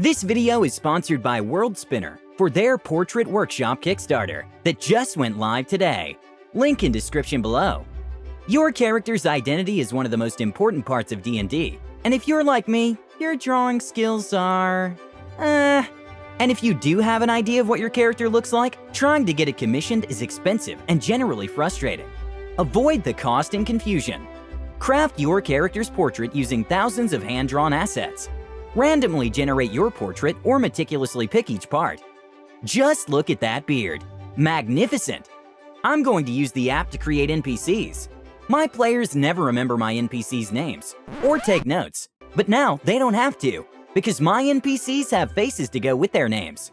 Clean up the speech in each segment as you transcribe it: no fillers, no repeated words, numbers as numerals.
This video is sponsored by World Spinner for their Portrait Workshop Kickstarter that just went live today. Link in description below. Your character's identity is one of the most important parts of D&D, and if you're like me, your drawing skills are... And if you do have an idea of what your character looks like, trying to get it commissioned is expensive and generally frustrating. Avoid the cost and confusion. Craft your character's portrait using thousands of hand-drawn assets. Randomly generate your portrait or meticulously pick each part. Just look at that beard. Magnificent! I'm going to use the app to create NPCs. My players never remember my NPCs' names or take notes, but now they don't have to, because my NPCs have faces to go with their names.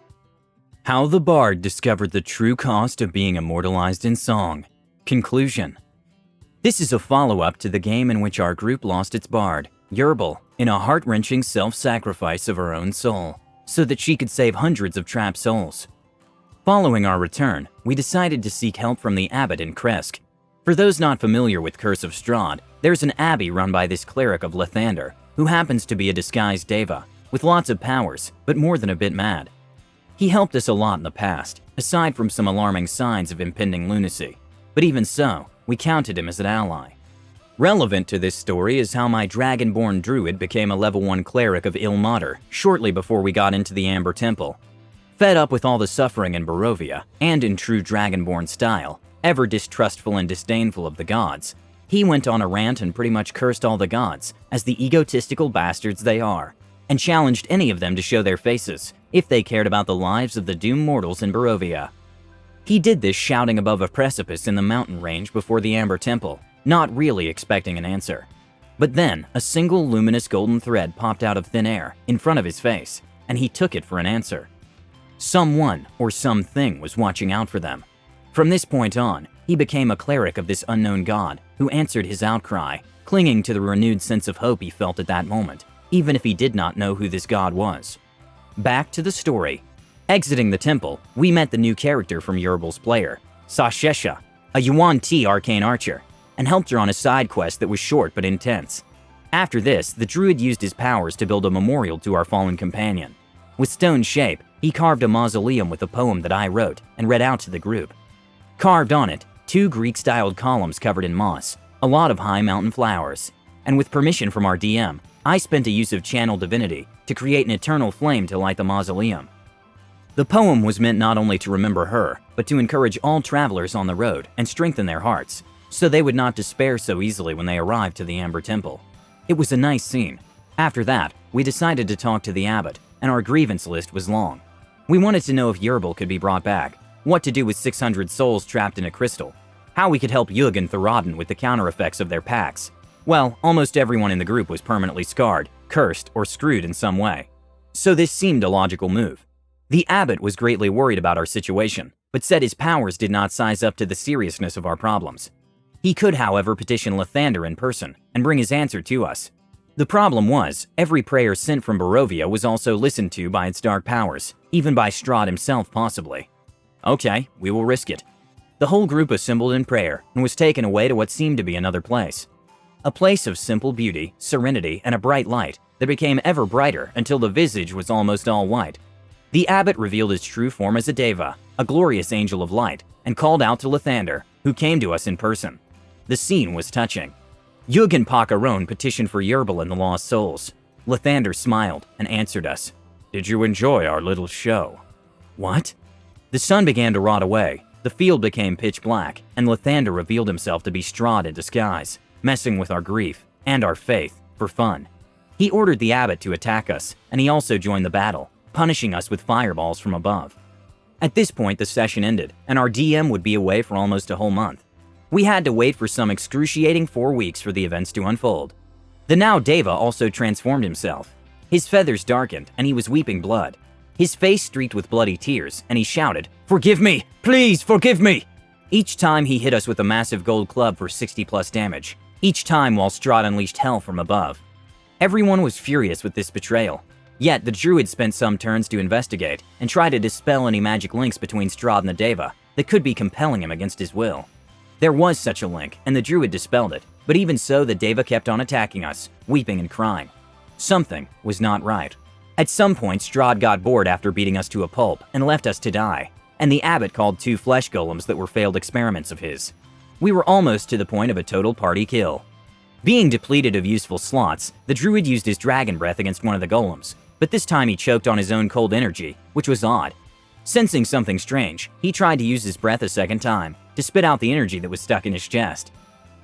How the Bard discovered the true cost of being immortalized in song. Conclusion. This is a follow-up to the game in which our group lost its Bard, Yerbal, in a heart-wrenching self-sacrifice of her own soul, so that she could save hundreds of trapped souls. Following our return, we decided to seek help from the abbot in Kresk. For those not familiar with Curse of Strahd, there's an abbey run by this cleric of Lathander, who happens to be a disguised deva, with lots of powers, but more than a bit mad. He helped us a lot in the past, aside from some alarming signs of impending lunacy, but even so, we counted him as an ally. Relevant to this story is how my dragonborn druid became a level 1 cleric of Ilmater shortly before we got into the Amber Temple. Fed up with all the suffering in Barovia, and in true dragonborn style, ever distrustful and disdainful of the gods, he went on a rant and pretty much cursed all the gods as the egotistical bastards they are, and challenged any of them to show their faces if they cared about the lives of the doomed mortals in Barovia. He did this shouting above a precipice in the mountain range before the Amber Temple, not really expecting an answer. But then, a single luminous golden thread popped out of thin air in front of his face, and he took it for an answer. Someone or something was watching out for them. From this point on, he became a cleric of this unknown god who answered his outcry, clinging to the renewed sense of hope he felt at that moment, even if he did not know who this god was. Back to the story. Exiting the temple, we met the new character from Yerbal's player, Sashesha, a Yuan Ti arcane archer, and helped her on a side quest that was short but intense. After this, the druid used his powers to build a memorial to our fallen companion. With stone shape, he carved a mausoleum with a poem that I wrote and read out to the group. Carved on it, 2 Greek-styled columns covered in moss, a lot of high mountain flowers, and with permission from our DM, I spent a use of channel divinity to create an eternal flame to light the mausoleum. The poem was meant not only to remember her, but to encourage all travelers on the road and strengthen their hearts, so they would not despair so easily when they arrived to the Amber Temple. It was a nice scene. After that, we decided to talk to the abbot, and our grievance list was long. We wanted to know if Yerbal could be brought back, what to do with 600 souls trapped in a crystal, how we could help Yug and Thoradin with the counter effects of their pacts. Well, almost everyone in the group was permanently scarred, cursed, or screwed in some way. So this seemed a logical move. The abbot was greatly worried about our situation, but said his powers did not size up to the seriousness of our problems. He could, however, petition Lathander in person and bring his answer to us. The problem was, every prayer sent from Barovia was also listened to by its dark powers, even by Strahd himself possibly. Okay, we will risk it. The whole group assembled in prayer and was taken away to what seemed to be another place. A place of simple beauty, serenity, and a bright light that became ever brighter until the visage was almost all white. The abbot revealed his true form as a deva, a glorious angel of light, and called out to Lathander, who came to us in person. The scene was touching. Yug and Pakaron petitioned for Yerbal and the lost souls. Lathander smiled and answered us. Did you enjoy our little show? What? The sun began to rot away, the field became pitch black, and Lathander revealed himself to be Strahd in disguise, messing with our grief and our faith for fun. He ordered the abbot to attack us, and he also joined the battle, punishing us with fireballs from above. At this point, the session ended, and our DM would be away for almost a whole month. We had to wait for some excruciating 4 weeks for the events to unfold. The now Deva also transformed himself. His feathers darkened, and he was weeping blood. His face streaked with bloody tears, and he shouted, "Forgive me! Please forgive me!" Each time he hit us with a massive gold club for 60+ damage, each time while Strahd unleashed hell from above. Everyone was furious with this betrayal. Yet the druid spent some turns to investigate and try to dispel any magic links between Strahd and the Deva that could be compelling him against his will. There was such a link, and the druid dispelled it, but even so the Deva kept on attacking us, weeping and crying. Something was not right. At some point, Strahd got bored after beating us to a pulp and left us to die, and the abbot called 2 flesh golems that were failed experiments of his. We were almost to the point of a total party kill. Being depleted of useful slots, the druid used his dragon breath against one of the golems, but this time he choked on his own cold energy, which was odd. Sensing something strange, he tried to use his breath a second time, to spit out the energy that was stuck in his chest.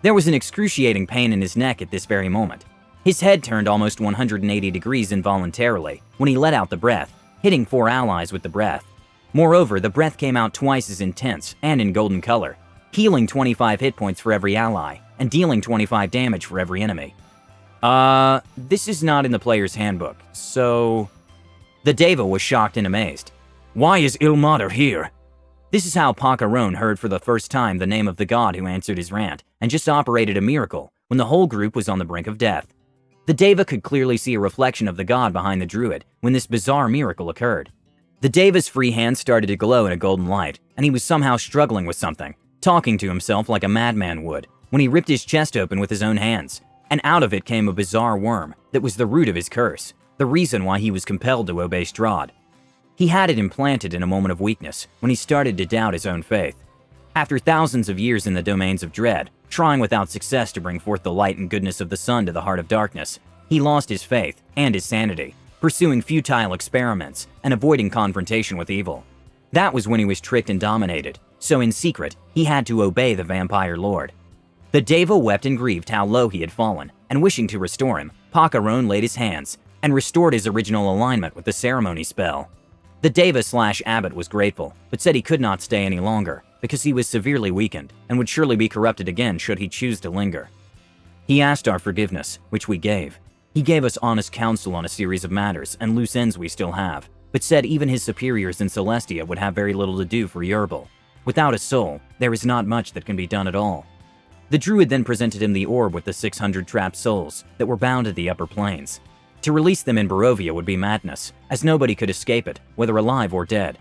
There was an excruciating pain in his neck at this very moment. His head turned almost 180 degrees involuntarily when he let out the breath, hitting 4 allies with the breath. Moreover, the breath came out twice as intense and in golden color, healing 25 hit points for every ally, and dealing 25 damage for every enemy. This is not in the player's handbook, so... The Deva was shocked and amazed. Why is Ilmater here? This is how Pakaron heard for the first time the name of the god who answered his rant, and just operated a miracle when the whole group was on the brink of death. The Deva could clearly see a reflection of the god behind the druid when this bizarre miracle occurred. The Deva's free hand started to glow in a golden light, and he was somehow struggling with something, talking to himself like a madman would, when he ripped his chest open with his own hands, and out of it came a bizarre worm that was the root of his curse, the reason why he was compelled to obey Strahd. He had it implanted in a moment of weakness when he started to doubt his own faith. After thousands of years in the domains of dread, trying without success to bring forth the light and goodness of the sun to the heart of darkness, he lost his faith and his sanity, pursuing futile experiments and avoiding confrontation with evil. That was when he was tricked and dominated, so in secret, he had to obey the vampire lord. The Deva wept and grieved how low he had fallen, and wishing to restore him, Pakaron laid his hands and restored his original alignment with the ceremony spell. The Deva/abbot was grateful, but said he could not stay any longer because he was severely weakened and would surely be corrupted again should he choose to linger. He asked our forgiveness, which we gave. He gave us honest counsel on a series of matters and loose ends we still have, but said even his superiors in Celestia would have very little to do for Yerbal. Without a soul, there is not much that can be done at all. The druid then presented him the orb with the 600 trapped souls that were bound to the upper planes. To release them in Barovia would be madness, as nobody could escape it, whether alive or dead.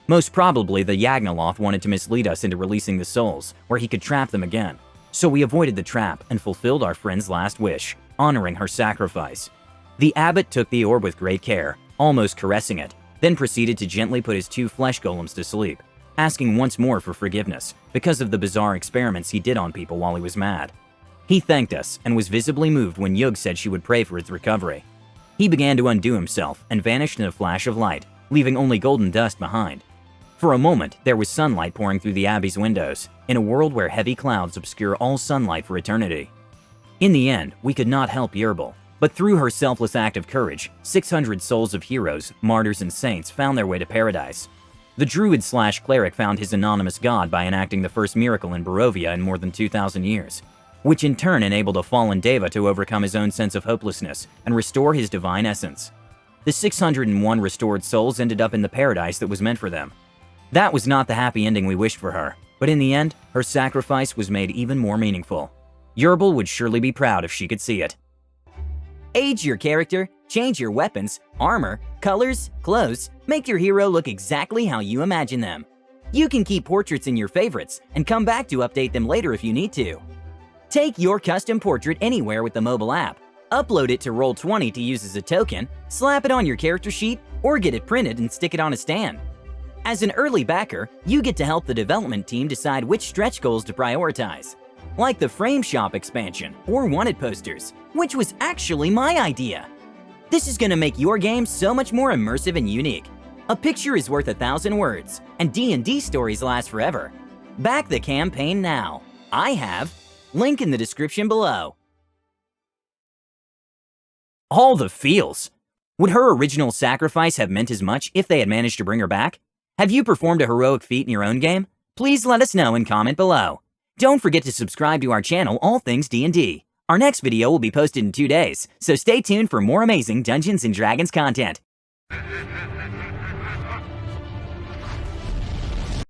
Most probably, the Yagnoloth wanted to mislead us into releasing the souls, where he could trap them again. So we avoided the trap and fulfilled our friend's last wish, honoring her sacrifice. The abbot took the orb with great care, almost caressing it, then proceeded to gently put his 2 flesh golems to sleep, asking once more for forgiveness because of the bizarre experiments he did on people while he was mad. He thanked us and was visibly moved when Yug said she would pray for his recovery. He began to undo himself and vanished in a flash of light, leaving only golden dust behind. For a moment, there was sunlight pouring through the abbey's windows, in a world where heavy clouds obscure all sunlight for eternity. In the end, we could not help Yerbal, but through her selfless act of courage, 600 souls of heroes, martyrs, and saints found their way to paradise. The druid/cleric found his anonymous god by enacting the first miracle in Barovia in more than 2,000 years, which in turn enabled a fallen Deva to overcome his own sense of hopelessness and restore his divine essence. The 601 restored souls ended up in the paradise that was meant for them. That was not the happy ending we wished for her, but in the end, her sacrifice was made even more meaningful. Yerbal would surely be proud if she could see it. Age your character, change your weapons, armor, colors, clothes, make your hero look exactly how you imagine them. You can keep portraits in your favorites and come back to update them later if you need to. Take your custom portrait anywhere with the mobile app, upload it to Roll20 to use as a token, slap it on your character sheet, or get it printed and stick it on a stand. As an early backer, you get to help the development team decide which stretch goals to prioritize, like the Frame Shop expansion or wanted posters, which was actually my idea. This is gonna make your game so much more immersive and unique. A picture is worth 1,000 words, and D&D stories last forever. Back the campaign now. I have. Link in the description below. All the feels. Would her original sacrifice have meant as much if they had managed to bring her back? Have you performed a heroic feat in your own game? Please let us know and comment below. Don't forget to subscribe to our channel, All Things D&D. Our next video will be posted in 2 days, so stay tuned for more amazing Dungeons & Dragons content.